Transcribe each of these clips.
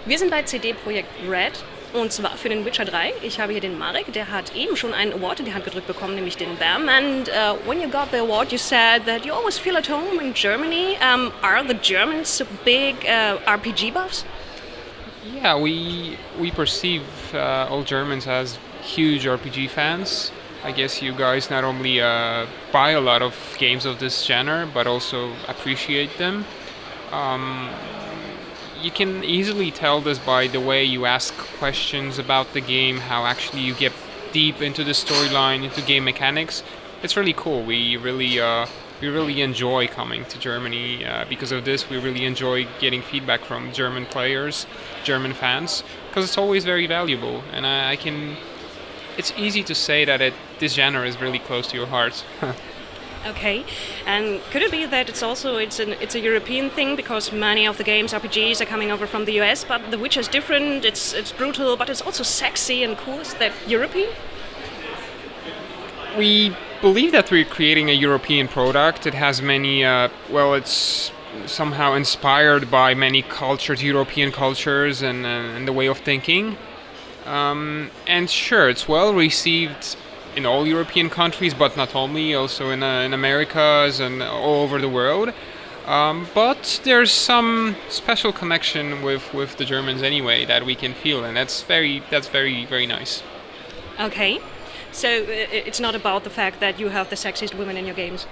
Wir sind bei CD-Projekt Red und zwar für den Witcher 3. Ich habe hier den Marek, der hat eben schon einen Award in die Hand gedrückt bekommen, nämlich den BAM. And when you got the award, you said that you always feel at home in Germany. Are the Germans so big RPG buffs? Yeah, we perceive all Germans as huge RPG fans. I guess you guys not only buy a lot of games of this genre, but also appreciate them. You can easily tell this by the way you ask questions about the game, how actually you get deep into the storyline, into game mechanics. It's really cool. We really enjoy coming to Germany because of this. We really enjoy getting feedback from German players, German fans, because it's always very valuable. And I can. It's easy to say that this genre is really close to your heart. Okay, and could it be that it's a European thing because many of the games RPGs are coming over from the US, but The Witcher is different. It's brutal, but it's also sexy and cool. Is that European? We believe that we're creating a European product. It has many. It's somehow inspired by many cultures, European cultures, and the way of thinking. And sure, it's well received in all European countries, but not only, also in Americas and all over the world. But there's some special connection with the Germans anyway that we can feel, and that's very, very nice. Okay, so it's not about the fact that you have the sexiest women in your games.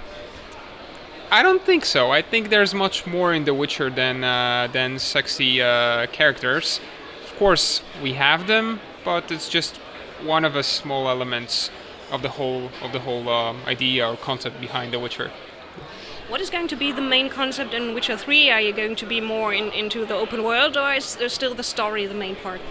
I don't think so. I think there's much more in The Witcher than sexy characters. Of course, we have them, but it's just one of the small elements of the whole idea or concept behind The Witcher. What is going to be the main concept in Witcher 3? Are you going to be more into the open world, or is there still the story the main part?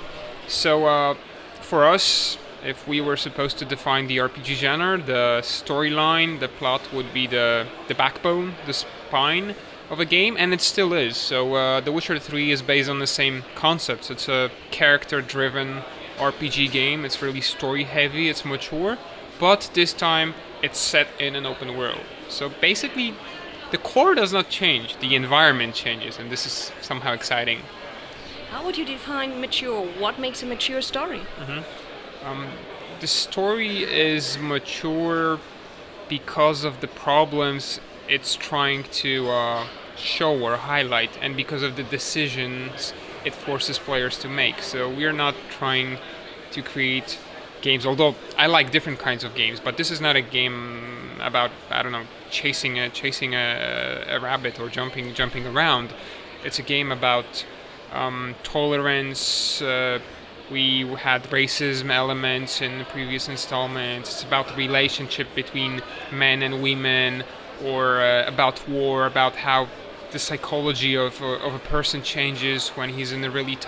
So for us, if we were supposed to define the RPG genre, the storyline, the plot would be the backbone, the spine of a game, and it still is. So The Witcher 3 is based on the same concepts. It's a character-driven RPG game. It's really story-heavy, it's mature, but this time it's set in an open world. So basically, the core does not change, the environment changes, and this is somehow exciting. How would you define mature? What makes a mature story? The story is mature because of the problems it's trying to show or highlight, and because of the decisions it forces players to make. So we're not trying to create games, although I like different kinds of games, but this is not a game about, I don't know, chasing a rabbit or jumping around. It's a game about tolerance. We had racism elements in the previous installments. It's about the relationship between men and women, or about war, about how the psychology of a person changes when he's in a really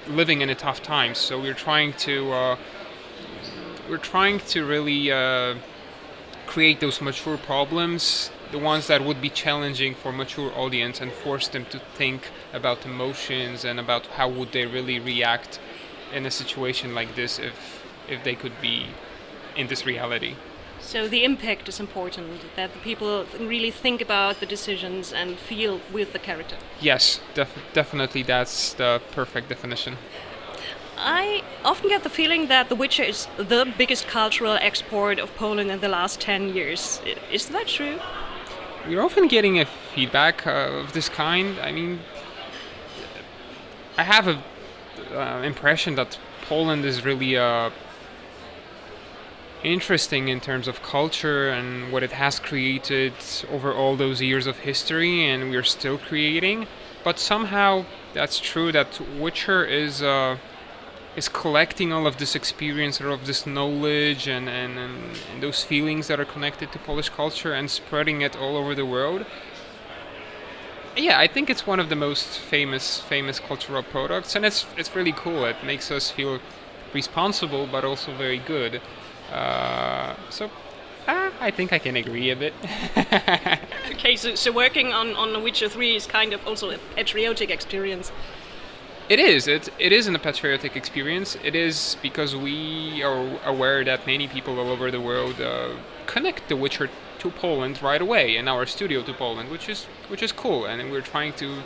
living in a tough time. So we're trying to really create those mature problems, the ones that would be challenging for mature audience, and force them to think about emotions and about how would they really react in a situation like this if they could be in this reality. So the impact is important, that the people really think about the decisions and feel with the character. Yes, definitely that's the perfect definition. I often get the feeling that The Witcher is the biggest cultural export of Poland in the last 10 years. Is that true? We're often getting a feedback of this kind. I mean, I have an impression that Poland is really interesting in terms of culture and what it has created over all those years of history, and we're still creating. But somehow that's true that Witcher is collecting all of this experience, or of this knowledge and those feelings that are connected to Polish culture, and spreading it all over the world. Yeah, I think it's one of the most famous cultural products, and it's really cool. It makes us feel responsible, but also very good. I think I can agree a bit. Okay, so working on The Witcher 3 is kind of also a patriotic experience. It is. It is a patriotic experience. It is because we are aware that many people all over the world connect The Witcher to Poland right away, and our studio to Poland, which is cool. And we're trying to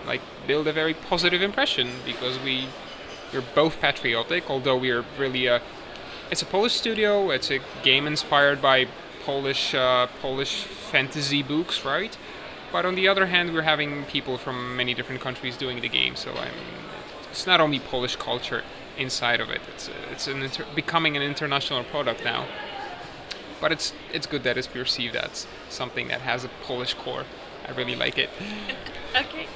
like build a very positive impression because we're both patriotic, although we're really it's a Polish studio. It's a game inspired by Polish fantasy books, right? But on the other hand, we're having people from many different countries doing the game, so it's not only Polish culture inside of it. It's becoming an international product now. But it's good that it's perceived as something that has a Polish core. I really like it. Okay.